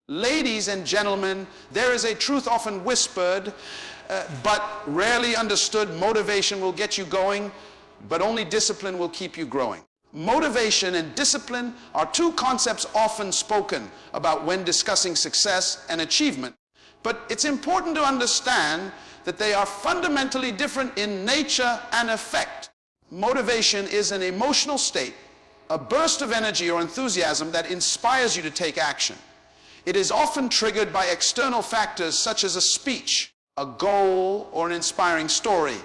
Ladies and gentlemen, there is a truth often whispered, but rarely understood. Motivation will get you going, but only discipline will keep you growing. Motivation and discipline are two concepts often spoken about when discussing success and achievement. But it's important to understand that they are fundamentally different in nature and effect. Motivation is an emotional state, a burst of energy or enthusiasm that inspires you to take action. It is often triggered by external factors such as a speech, a goal, or an inspiring story.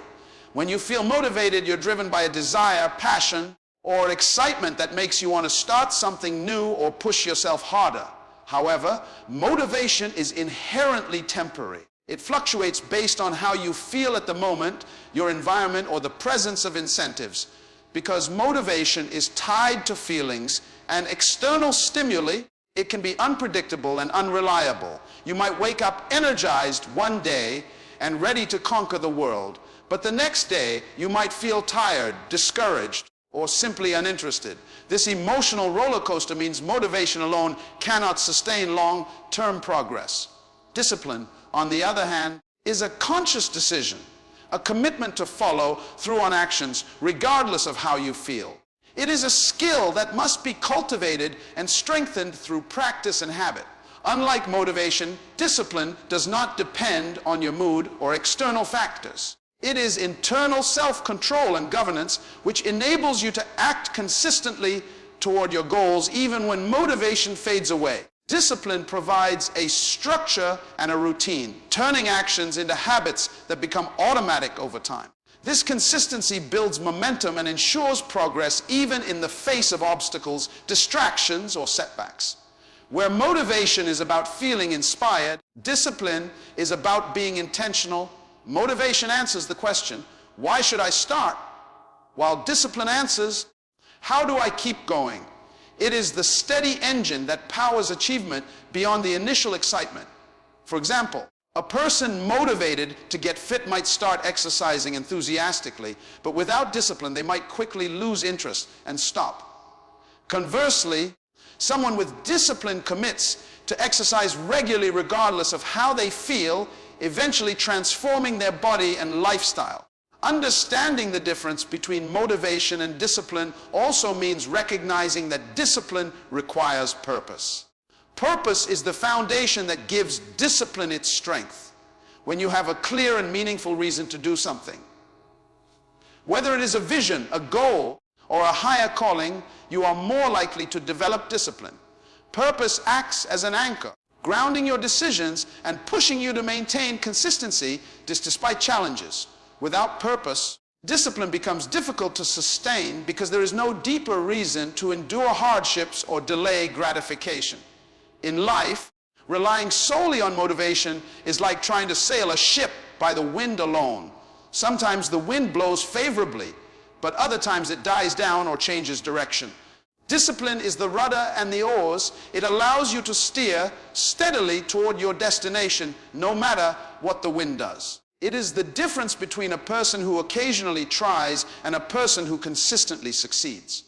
When you feel motivated, you're driven by a desire, passion, or excitement that makes you want to start something new or push yourself harder. However, motivation is inherently temporary. It fluctuates based on how you feel at the moment, your environment, or the presence of incentives. Because motivation is tied to feelings and external stimuli, it can be unpredictable and unreliable. You might wake up energized one day and ready to conquer the world, but the next day you might feel tired, discouraged, or simply uninterested. This emotional roller coaster means motivation alone cannot sustain long-term progress. Discipline, on the other hand, is a conscious decision, a commitment to follow through on actions regardless of how you feel. It is a skill that must be cultivated and strengthened through practice and habit. Unlike motivation, discipline does not depend on your mood or external factors. It is internal self-control and governance which enables you to act consistently toward your goals even when motivation fades away. Discipline provides a structure and a routine, turning actions into habits that become automatic over time. This consistency builds momentum and ensures progress even in the face of obstacles, distractions, or setbacks. Where motivation is about feeling inspired, discipline is about being intentional. Motivation answers the question, why should I start? While discipline answers, how do I keep going? It is the steady engine that powers achievement beyond the initial excitement. For example, a person motivated to get fit might start exercising enthusiastically, but without discipline, they might quickly lose interest and stop. Conversely, someone with discipline commits to exercise regularly regardless of how they feel, eventually transforming their body and lifestyle. Understanding the difference between motivation and discipline also means recognizing that discipline requires purpose. Purpose is the foundation that gives discipline its strength. When you have a clear and meaningful reason to do something, whether it is a vision, a goal, or a higher calling, you are more likely to develop discipline. Purpose acts as an anchor, grounding your decisions and pushing you to maintain consistency despite challenges. Without purpose, discipline becomes difficult to sustain because there is no deeper reason to endure hardships or delay gratification. In life, relying solely on motivation is like trying to sail a ship by the wind alone. Sometimes the wind blows favorably, but other times it dies down or changes direction. Discipline is the rudder and the oars. It allows you to steer steadily toward your destination, no matter what the wind does. It is the difference between a person who occasionally tries and a person who consistently succeeds.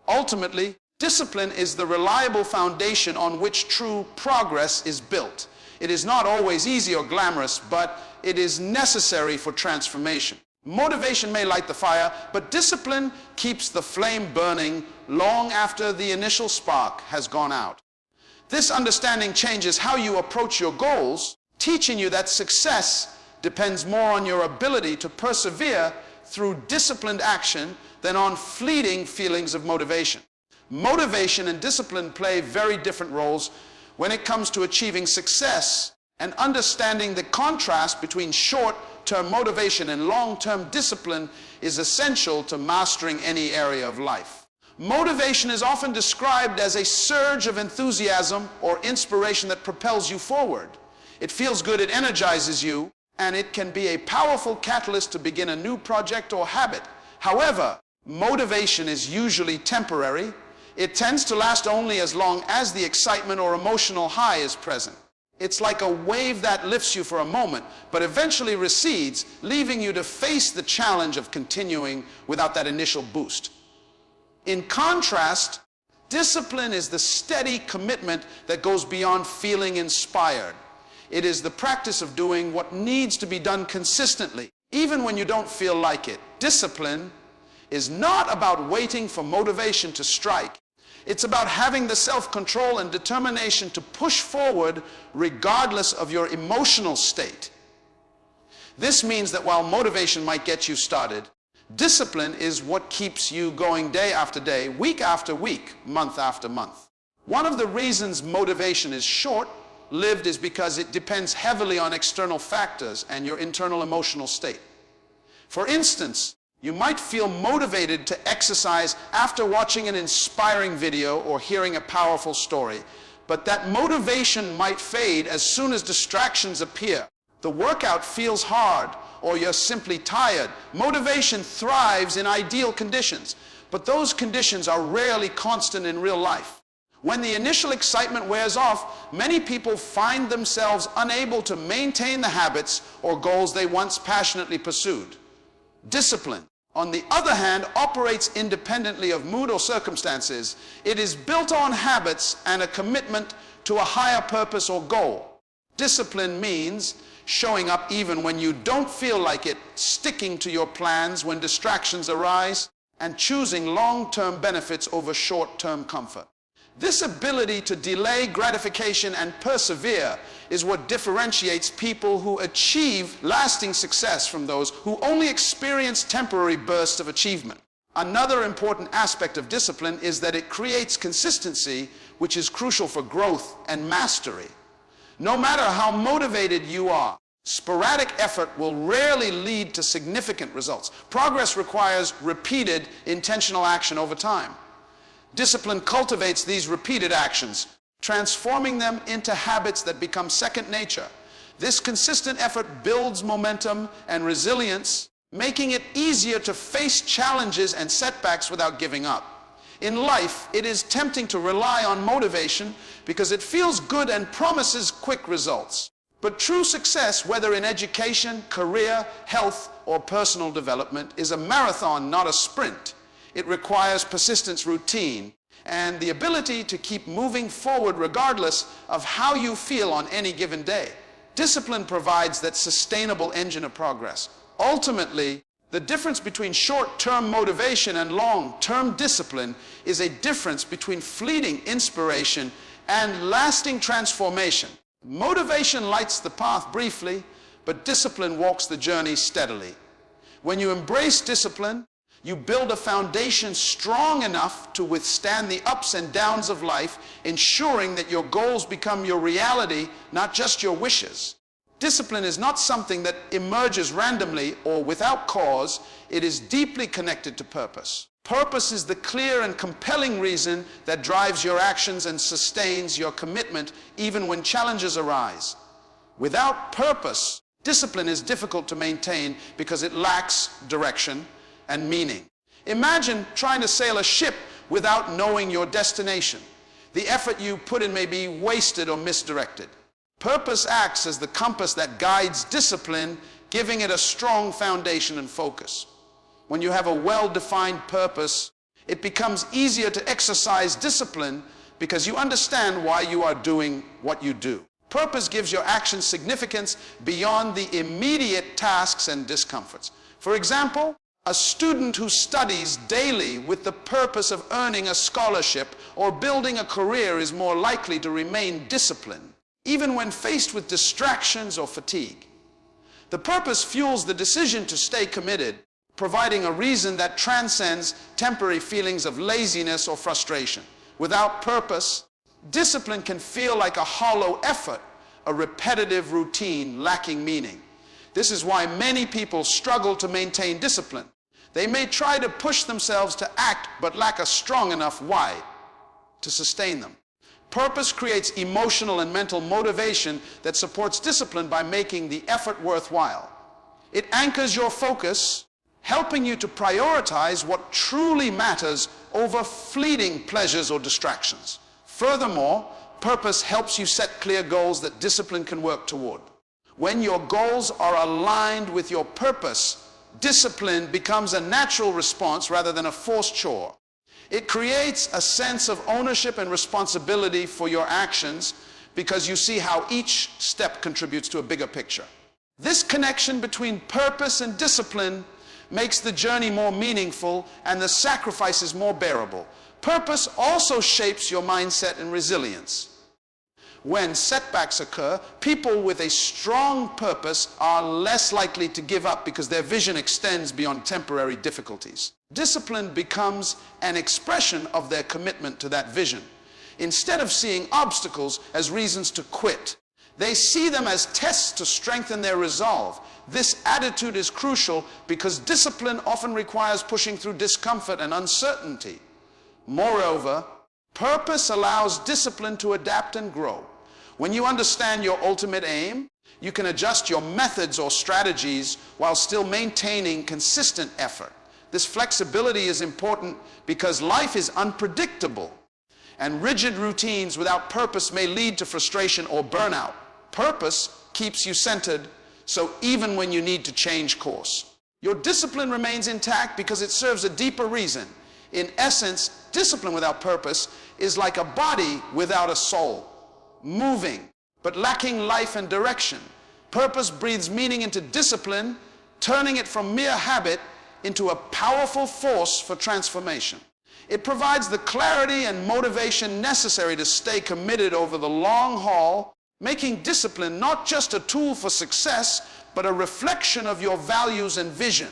Ultimately, discipline is the reliable foundation on which true progress is built. It is not always easy or glamorous, but it is necessary for transformation. Motivation may light the fire, but discipline keeps the flame burning long after the initial spark has gone out. This understanding changes how you approach your goals, teaching you that success depends more on your ability to persevere through disciplined action than on fleeting feelings of motivation. Motivation and discipline play very different roles when it comes to achieving success, and understanding the contrast between short-term motivation and long-term discipline is essential to mastering any area of life. Motivation is often described as a surge of enthusiasm or inspiration that propels you forward. It feels good, it energizes you, and it can be a powerful catalyst to begin a new project or habit. However, motivation is usually temporary. It tends to last only as long as the excitement or emotional high is present. It's like a wave that lifts you for a moment, but eventually recedes, leaving you to face the challenge of continuing without that initial boost. In contrast, Discipline is the steady commitment that goes beyond feeling inspired. It is the practice of doing what needs to be done consistently, even when you don't feel like it. Discipline is not about waiting for motivation to strike. It's about having the self-control and determination to push forward regardless of your emotional state. This means that while motivation might get you started, discipline is what keeps you going day after day, week after week, month after month. One of the reasons motivation is short-lived is because it depends heavily on external factors and your internal emotional state. For instance, you might feel motivated to exercise after watching an inspiring video or hearing a powerful story, but that motivation might fade as soon as distractions appear. The workout feels hard, or you're simply tired. Motivation thrives in ideal conditions, but those conditions are rarely constant in real life. When the initial excitement wears off, many people find themselves unable to maintain the habits or goals they once passionately pursued. Discipline, on the other hand, operates independently of mood or circumstances. It is built on habits and a commitment to a higher purpose or goal. Discipline means showing up even when you don't feel like it, sticking to your plans when distractions arise, and choosing long-term benefits over short-term comfort. This ability to delay gratification and persevere is what differentiates people who achieve lasting success from those who only experience temporary bursts of achievement. Another important aspect of discipline is that it creates consistency, which is crucial for growth and mastery. No matter how motivated you are, sporadic effort will rarely lead to significant results. Progress requires repeated intentional action over time. Discipline cultivates these repeated actions, transforming them into habits that become second nature. This consistent effort builds momentum and resilience, making it easier to face challenges and setbacks without giving up. In life, it is tempting to rely on motivation because it feels good and promises quick results. But true success, whether in education, career, health, or personal development, is a marathon, not a sprint. It requires persistence, routine, and the ability to keep moving forward regardless of how you feel on any given day. Discipline provides that sustainable engine of progress. Ultimately, the difference between short-term motivation and long-term discipline is a difference between fleeting inspiration and lasting transformation. Motivation lights the path briefly, but discipline walks the journey steadily. When you embrace discipline, you build a foundation strong enough to withstand the ups and downs of life, ensuring that your goals become your reality, not just your wishes. Discipline is not something that emerges randomly or without cause. It is deeply connected to purpose. Purpose is the clear and compelling reason that drives your actions and sustains your commitment even when challenges arise. Without purpose, discipline is difficult to maintain because it lacks direction and meaning. Imagine trying to sail a ship without knowing your destination. The effort you put in may be wasted or misdirected. Purpose acts as the compass that guides discipline, giving it a strong foundation and focus. When you have a well-defined purpose, it becomes easier to exercise discipline because you understand why you are doing what you do. Purpose gives your actions significance beyond the immediate tasks and discomforts. For example, a student who studies daily with the purpose of earning a scholarship or building a career is more likely to remain disciplined, even when faced with distractions or fatigue. The purpose fuels the decision to stay committed, providing a reason that transcends temporary feelings of laziness or frustration. Without purpose, discipline can feel like a hollow effort, a repetitive routine lacking meaning. This is why many people struggle to maintain discipline. They may try to push themselves to act, but lack a strong enough why to sustain them. Purpose creates emotional and mental motivation that supports discipline by making the effort worthwhile. It anchors your focus, helping you to prioritize what truly matters over fleeting pleasures or distractions. Furthermore, purpose helps you set clear goals that discipline can work toward. When your goals are aligned with your purpose, discipline becomes a natural response rather than a forced chore. It creates a sense of ownership and responsibility for your actions because you see how each step contributes to a bigger picture. This connection between purpose and discipline makes the journey more meaningful and the sacrifices more bearable. Purpose also shapes your mindset and resilience. When setbacks occur, people with a strong purpose are less likely to give up because their vision extends beyond temporary difficulties. Discipline becomes an expression of their commitment to that vision. Instead of seeing obstacles as reasons to quit, they see them as tests to strengthen their resolve. This attitude is crucial because discipline often requires pushing through discomfort and uncertainty. Moreover, purpose allows discipline to adapt and grow. When you understand your ultimate aim, you can adjust your methods or strategies while still maintaining consistent effort. This flexibility is important because life is unpredictable, and rigid routines without purpose may lead to frustration or burnout. Purpose keeps you centered, so even when you need to change course, your discipline remains intact because it serves a deeper reason. In essence, discipline without purpose is like a body without a soul, moving but lacking life and direction. Purpose breathes meaning into discipline, turning it from mere habit into a powerful force for transformation. It provides the clarity and motivation necessary to stay committed over the long haul, making discipline not just a tool for success, but a reflection of your values and vision.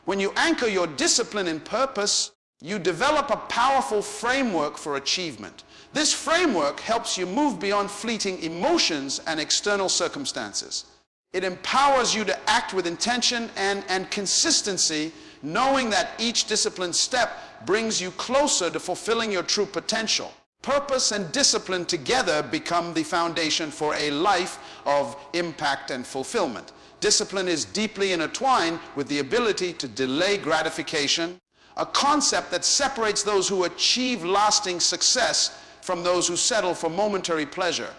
When you anchor your discipline in purpose, you develop a powerful framework for achievement. This framework helps you move beyond fleeting emotions and external circumstances. It empowers you to act with intention and consistency, knowing that each disciplined step brings you closer to fulfilling your true potential. Purpose and discipline together become the foundation for a life of impact and fulfillment. Discipline is deeply intertwined with the ability to delay gratification, a concept that separates those who achieve lasting success from those who settle for momentary pleasure.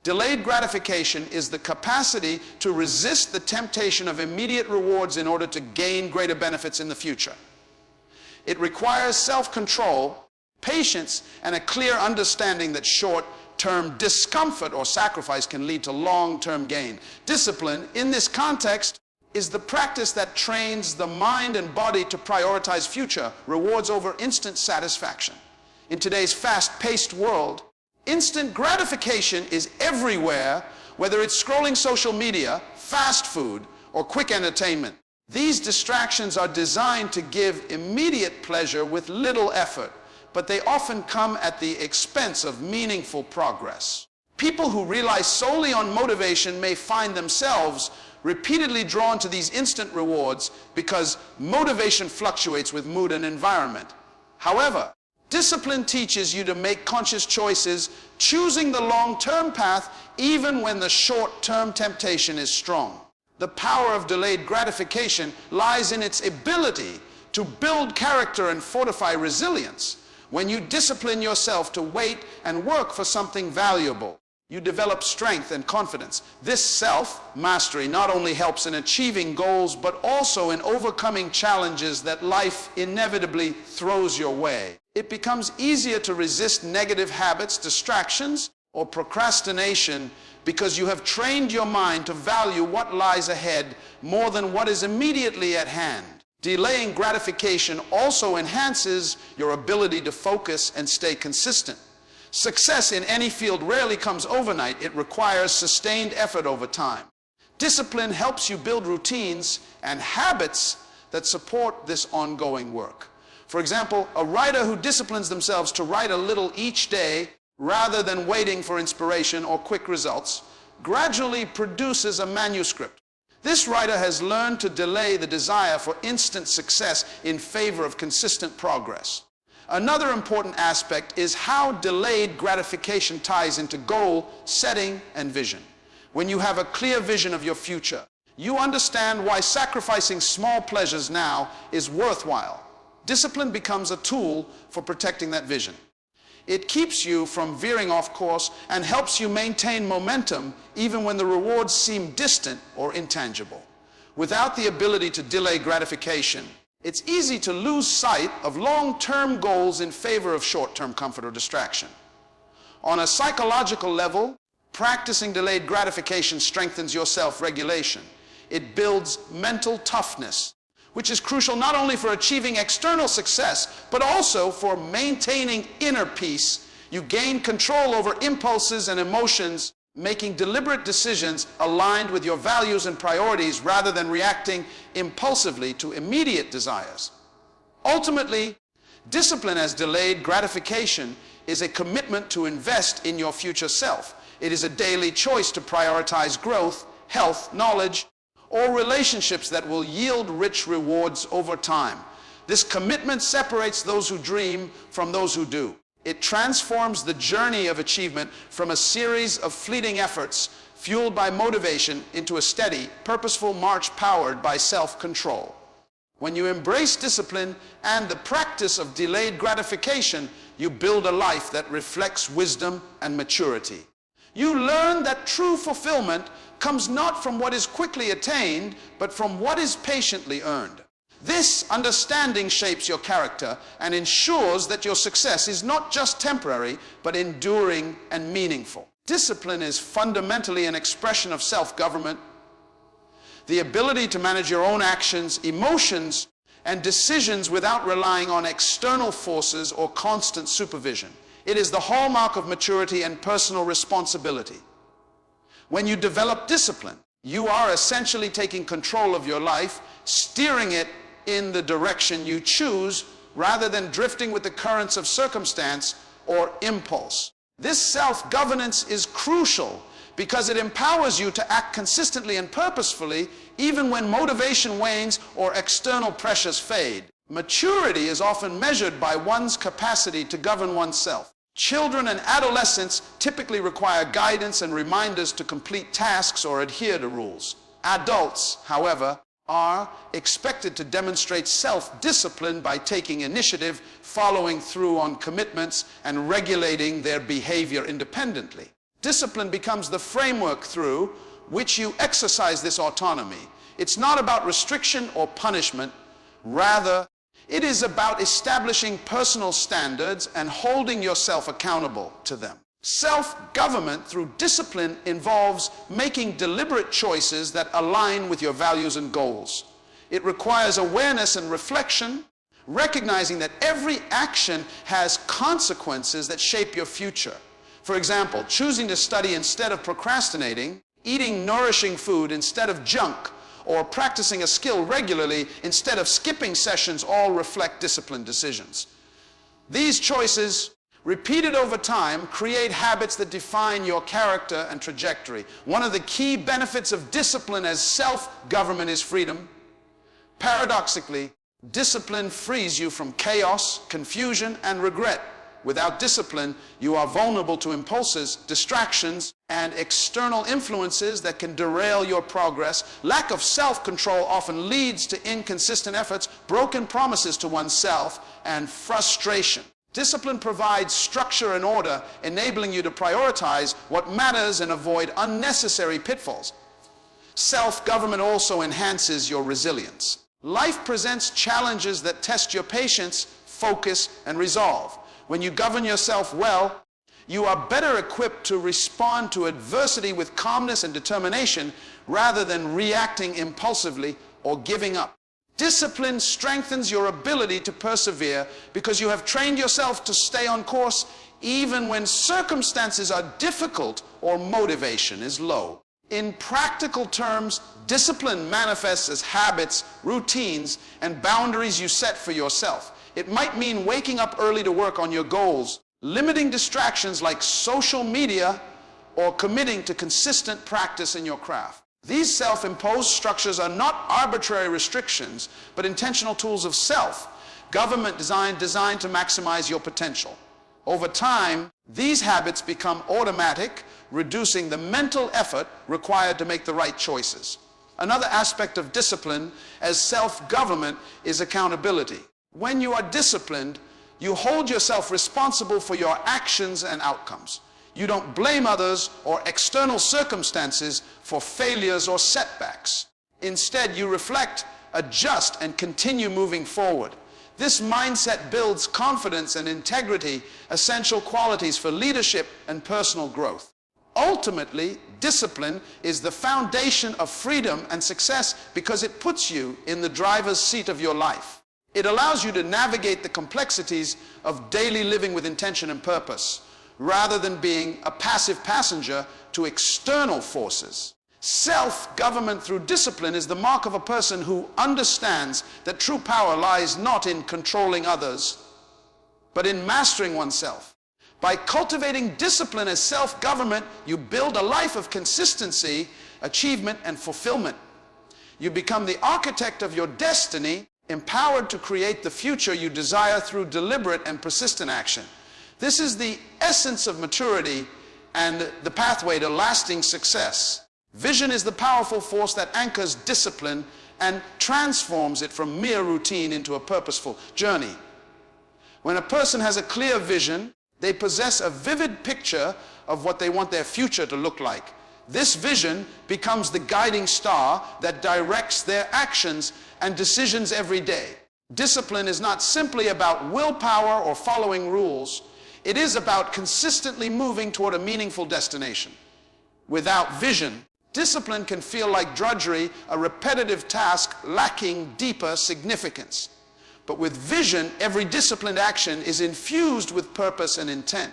Delayed gratification is the capacity to resist the temptation of immediate rewards in order to gain greater benefits in the future. It requires self-control, patience, and a clear understanding that short-term discomfort or sacrifice can lead to long-term gain. Discipline, in this context, is the practice that trains the mind and body to prioritize future rewards over instant satisfaction. In today's fast-paced world, instant gratification is everywhere, whether it's scrolling social media, fast food, or quick entertainment. These distractions are designed to give immediate pleasure with little effort, but they often come at the expense of meaningful progress. People who rely solely on motivation may find themselves repeatedly drawn to these instant rewards because motivation fluctuates with mood and environment. However, discipline teaches you to make conscious choices, choosing the long-term path even when the short-term temptation is strong. The power of delayed gratification lies in its ability to build character and fortify resilience. When you discipline yourself to wait and work for something valuable, you develop strength and confidence. This self-mastery not only helps in achieving goals, but also in overcoming challenges that life inevitably throws your way. It becomes easier to resist negative habits, distractions, or procrastination because you have trained your mind to value what lies ahead more than what is immediately at hand. Delaying gratification also enhances your ability to focus and stay consistent. Success in any field rarely comes overnight. It requires sustained effort over time. Discipline helps you build routines and habits that support this ongoing work. For example, a writer who disciplines themselves to write a little each day rather than waiting for inspiration or quick results gradually produces a manuscript. This writer has learned to delay the desire for instant success in favor of consistent progress. Another important aspect is how delayed gratification ties into goal setting and vision. When you have a clear vision of your future, you understand why sacrificing small pleasures now is worthwhile. Discipline becomes a tool for protecting that vision. It keeps you from veering off course and helps you maintain momentum even when the rewards seem distant or intangible. Without the ability to delay gratification, It's easy to lose sight of long-term goals in favor of short-term comfort or distraction. On a psychological level, practicing delayed gratification strengthens your self-regulation. It builds mental toughness, which is crucial not only for achieving external success, but also for maintaining inner peace. You gain control over impulses and emotions, making deliberate decisions aligned with your values and priorities rather than reacting impulsively to immediate desires. Ultimately, discipline as delayed gratification is a commitment to invest in your future self. It is a daily choice to prioritize growth, health, knowledge, or relationships that will yield rich rewards over time. This commitment separates those who dream from those who do. It transforms the journey of achievement from a series of fleeting efforts fueled by motivation into a steady, purposeful march powered by self-control. When you embrace discipline and the practice of delayed gratification, you build a life that reflects wisdom and maturity. You learn that true fulfillment comes not from what is quickly attained, but from what is patiently earned. This understanding shapes your character and ensures that your success is not just temporary, but enduring and meaningful. Discipline is fundamentally an expression of self-government, the ability to manage your own actions, emotions, and decisions without relying on external forces or constant supervision. It is the hallmark of maturity and personal responsibility. When you develop discipline, you are essentially taking control of your life, steering it in the direction you choose, rather than drifting with the currents of circumstance or impulse. This self-governance is crucial because it empowers you to act consistently and purposefully even when motivation wanes or external pressures fade. Maturity is often measured by one's capacity to govern oneself. Children and adolescents typically require guidance and reminders to complete tasks or adhere to rules. Adults, however, are expected to demonstrate self-discipline by taking initiative, following through on commitments, and regulating their behavior independently. Discipline becomes the framework through which you exercise this autonomy. It's not about restriction or punishment. Rather, it is about establishing personal standards and holding yourself accountable to them. Self-government through discipline involves making deliberate choices that align with your values and goals. It requires awareness and reflection, recognizing that every action has consequences that shape your future. For example, choosing to study instead of procrastinating, eating nourishing food instead of junk, or practicing a skill regularly instead of skipping sessions all reflect disciplined decisions. These choices, repeated over time, create habits that define your character and trajectory. One of the key benefits of discipline as self-government is freedom. Paradoxically, discipline frees you from chaos, confusion, and regret. Without discipline, you are vulnerable to impulses, distractions, and external influences that can derail your progress. Lack of self-control often leads to inconsistent efforts, broken promises to oneself, and frustration. Discipline provides structure and order, enabling you to prioritize what matters and avoid unnecessary pitfalls. Self-government also enhances your resilience. Life presents challenges that test your patience, focus, and resolve. When you govern yourself well, you are better equipped to respond to adversity with calmness and determination rather than reacting impulsively or giving up. Discipline strengthens your ability to persevere because you have trained yourself to stay on course even when circumstances are difficult or motivation is low. In practical terms, discipline manifests as habits, routines, and boundaries you set for yourself. It might mean waking up early to work on your goals, limiting distractions like social media, or committing to consistent practice in your craft. These self-imposed structures are not arbitrary restrictions, but intentional tools of self-government designed to maximize your potential. Over time, these habits become automatic, reducing the mental effort required to make the right choices. Another aspect of discipline as self-government is accountability. When you are disciplined, you hold yourself responsible for your actions and outcomes. You don't blame others or external circumstances for failures or setbacks. Instead, you reflect, adjust, and continue moving forward. This mindset builds confidence and integrity, essential qualities for leadership and personal growth. Ultimately, discipline is the foundation of freedom and success because it puts you in the driver's seat of your life. It allows you to navigate the complexities of daily living with intention and purpose, rather than being a passive passenger to external forces. Self-government through discipline is the mark of a person who understands that true power lies not in controlling others, but in mastering oneself. By cultivating discipline as self-government, you build a life of consistency, achievement, and fulfillment. You become the architect of your destiny, empowered to create the future you desire through deliberate and persistent action. This is the essence of maturity and the pathway to lasting success. Vision is the powerful force that anchors discipline and transforms it from mere routine into a purposeful journey. When a person has a clear vision, they possess a vivid picture of what they want their future to look like. This vision becomes the guiding star that directs their actions and decisions every day. Discipline is not simply about willpower or following rules. It is about consistently moving toward a meaningful destination. Without vision, discipline can feel like drudgery, a repetitive task lacking deeper significance. But with vision, every disciplined action is infused with purpose and intent.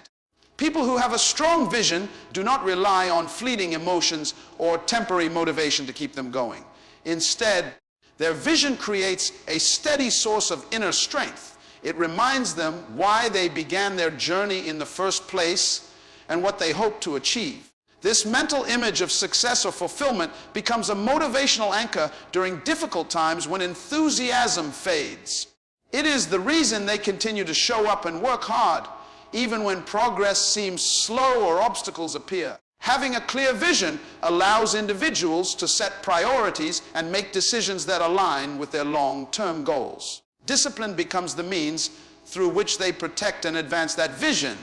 People who have a strong vision do not rely on fleeting emotions or temporary motivation to keep them going. Instead, their vision creates a steady source of inner strength. It reminds them why they began their journey in the first place and what they hope to achieve. This mental image of success or fulfillment becomes a motivational anchor during difficult times when enthusiasm fades. It is the reason they continue to show up and work hard, even when progress seems slow or obstacles appear. Having a clear vision allows individuals to set priorities and make decisions that align with their long-term goals. Discipline becomes the means through which they protect and advance that vision.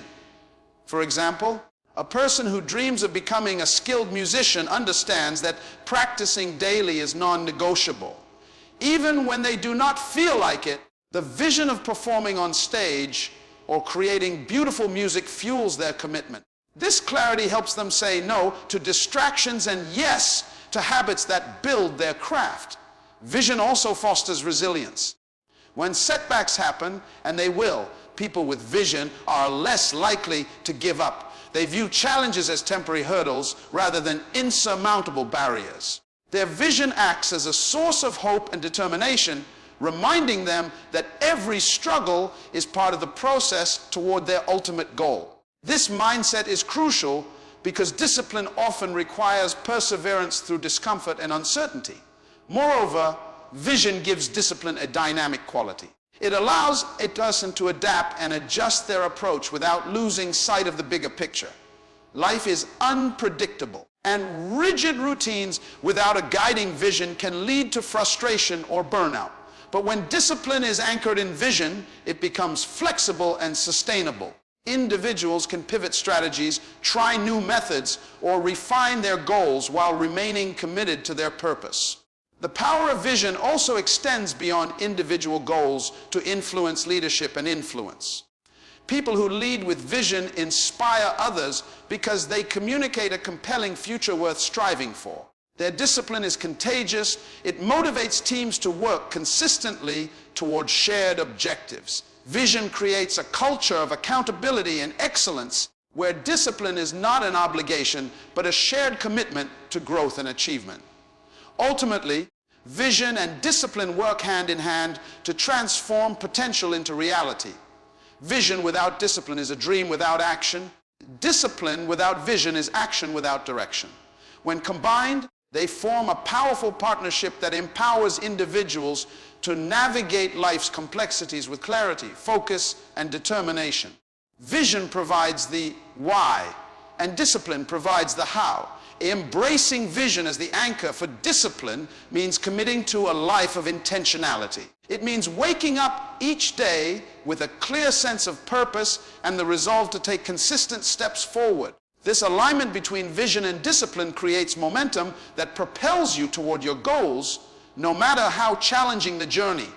For example, a person who dreams of becoming a skilled musician understands that practicing daily is non-negotiable. Even when they do not feel like it, the vision of performing on stage or creating beautiful music fuels their commitment. This clarity helps them say no to distractions and yes to habits that build their craft. Vision also fosters resilience. When setbacks happen, and they will, people with vision are less likely to give up. They view challenges as temporary hurdles rather than insurmountable barriers. Their vision acts as a source of hope and determination, reminding them that every struggle is part of the process toward their ultimate goal. This mindset is crucial because discipline often requires perseverance through discomfort and uncertainty. Moreover, vision gives discipline a dynamic quality. It allows a person to adapt and adjust their approach without losing sight of the bigger picture. Life is unpredictable, and rigid routines without a guiding vision can lead to frustration or burnout. But when discipline is anchored in vision, it becomes flexible and sustainable. Individuals can pivot strategies, try new methods, or refine their goals while remaining committed to their purpose. The power of vision also extends beyond individual goals to influence leadership and influence. People who lead with vision inspire others because they communicate a compelling future worth striving for. Their discipline is contagious. It motivates teams to work consistently toward shared objectives. Vision creates a culture of accountability and excellence where discipline is not an obligation, but a shared commitment to growth and achievement. Ultimately, vision and discipline work hand in hand to transform potential into reality. Vision without discipline is a dream without action. Discipline without vision is action without direction. When combined, they form a powerful partnership that empowers individuals to navigate life's complexities with clarity, focus, and determination. Vision provides the why, and discipline provides the how. Embracing vision as the anchor for discipline means committing to a life of intentionality. It means waking up each day with a clear sense of purpose and the resolve to take consistent steps forward. This alignment between vision and discipline creates momentum that propels you toward your goals, no matter how challenging the journey.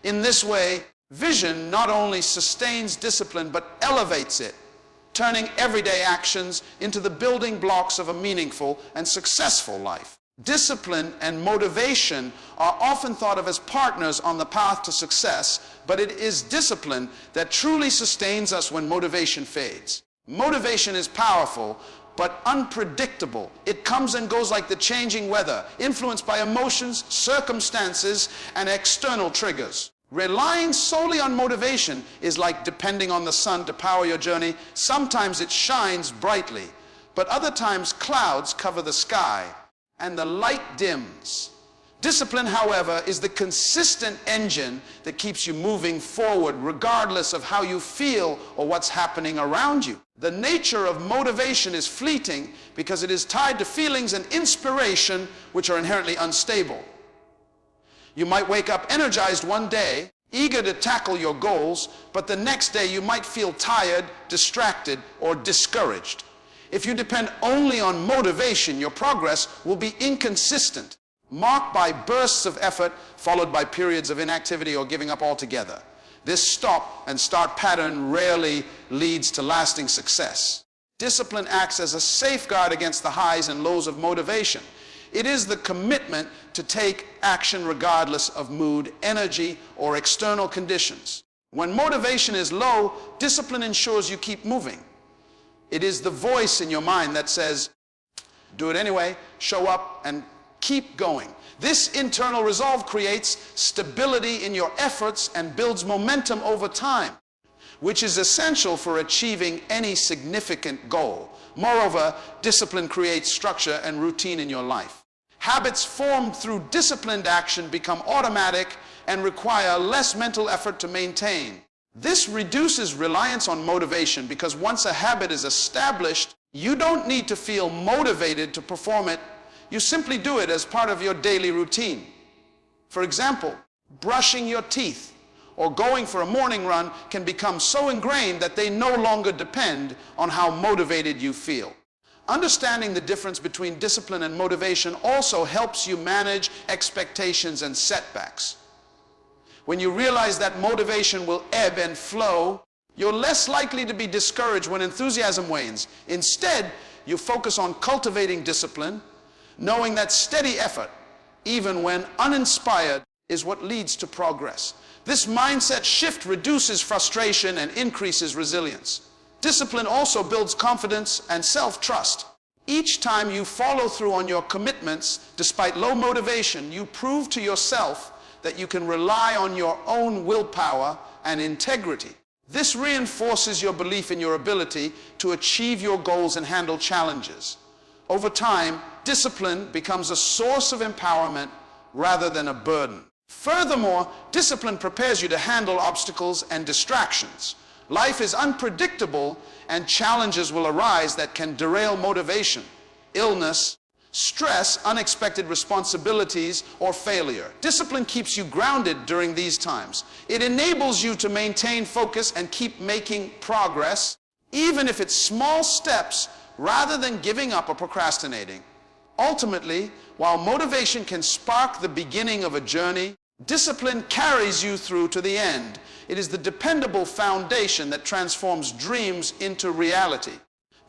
In this way, vision not only sustains discipline but elevates it, turning everyday actions into the building blocks of a meaningful and successful life. Discipline and motivation are often thought of as partners on the path to success, but it is discipline that truly sustains us when motivation fades. Motivation is powerful, but unpredictable. It comes and goes like the changing weather, influenced by emotions, circumstances, and external triggers. Relying solely on motivation is like depending on the sun to power your journey. Sometimes it shines brightly, but other times clouds cover the sky and the light dims. Discipline, however, is the consistent engine that keeps you moving forward regardless of how you feel or what's happening around you. The nature of motivation is fleeting because it is tied to feelings and inspiration which are inherently unstable. You might wake up energized one day, eager to tackle your goals, but the next day you might feel tired, distracted, or discouraged. If you depend only on motivation, your progress will be inconsistent, marked by bursts of effort followed by periods of inactivity or giving up altogether. This stop and start pattern rarely leads to lasting success. Discipline acts as a safeguard against the highs and lows of motivation. It is the commitment to take action regardless of mood, energy, or external conditions. When motivation is low, discipline ensures you keep moving. It is the voice in your mind that says, do it anyway, show up, and keep going. This internal resolve creates stability in your efforts and builds momentum over time, which is essential for achieving any significant goal. Moreover, discipline creates structure and routine in your life. Habits formed through disciplined action become automatic and require less mental effort to maintain. This reduces reliance on motivation because once a habit is established, you don't need to feel motivated to perform it. You simply do it as part of your daily routine. For example, brushing your teeth or going for a morning run can become so ingrained that they no longer depend on how motivated you feel. Understanding the difference between discipline and motivation also helps you manage expectations and setbacks. When you realize that motivation will ebb and flow, you're less likely to be discouraged when enthusiasm wanes. Instead, you focus on cultivating discipline, knowing that steady effort, even when uninspired, is what leads to progress. This mindset shift reduces frustration and increases resilience. Discipline also builds confidence and self-trust. Each time you follow through on your commitments, despite low motivation, you prove to yourself that you can rely on your own willpower and integrity. This reinforces your belief in your ability to achieve your goals and handle challenges. Over time, discipline becomes a source of empowerment rather than a burden. Furthermore, discipline prepares you to handle obstacles and distractions. Life is unpredictable and challenges will arise that can derail motivation, illness, stress, unexpected responsibilities, or failure. Discipline keeps you grounded during these times. It enables you to maintain focus and keep making progress, even if it's small steps, rather than giving up or procrastinating. Ultimately, while motivation can spark the beginning of a journey, discipline carries you through to the end. It is the dependable foundation that transforms dreams into reality.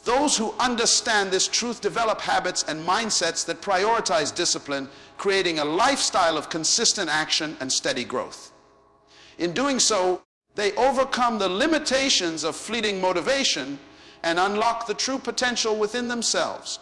Those who understand this truth develop habits and mindsets that prioritize discipline, creating a lifestyle of consistent action and steady growth. In doing so, they overcome the limitations of fleeting motivation and unlock the true potential within themselves.